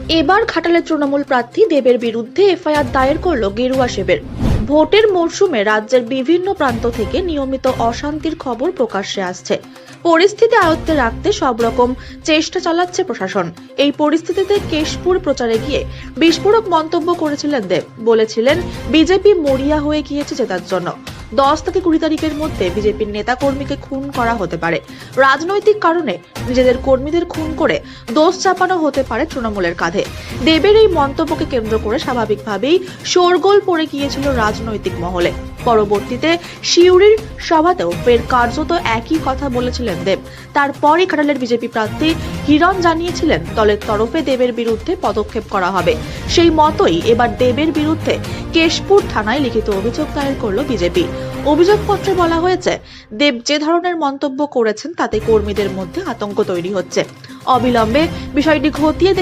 এবার ঘাটালের তৃণমূল প্রার্থী দেবের বিরুদ্ধে এফআইআর দায়ের করল গেরুয়া শিবির। ভোটের মরশুমে রাজ্যের বিভিন্ন প্রান্ত থেকে নিয়মিত অশান্তির খবর প্রকাশ্যে আসছে। পরিস্থিতি আয়ত্তে রাখতে সব রকম চেষ্টা চালাচ্ছে প্রশাসন। এই পরিস্থিতিতে কেশপুর প্রচারে গিয়ে বিস্ফোরক মন্তব্য করেছিলেন দেব। বলেছিলেন বিজেপি মরিয়া হয়ে গিয়েছে জেতার জন্য। 10 থেকে 20 তারিখের মধ্যে বিজেপির নেতা কর্মীকে খুন করা হতে পারে। রাজনৈতিক কারণে নিজেদের কর্মীদের খুন করে দোষ চাপানো হতে পারে তৃণমূলের কাঁধে। দেবের এই মন্তব্যকে কেন্দ্র করে স্বাভাবিকভাবেই শোরগোল পড়ে গিয়েছিল রাজনৈতিক মহলে। পরবর্তীতে সিউড়ির সভাতেও ফের কার্যত একই কথা বলেছিলেন দেব। তারপরই ঘাটালের বিজেপি প্রার্থী হিরণ জানিয়েছিলেন দলের তরফে দেবের বিরুদ্ধে পদক্ষেপ করা হবে। সেই মতোই এবার দেবের বিরুদ্ধে কেশপুর থানায় লিখিত অভিযোগ দায়ের করল বিজেপি। অভিযোগপত্রে বলা হয়েছে, দেব যে ধরনের মন্তব্য করেছেন তাতে কর্মীদের মধ্যে আতঙ্ক তৈরি হচ্ছে। অবিলম্বে বিষয়টি খতিয়ে দেখে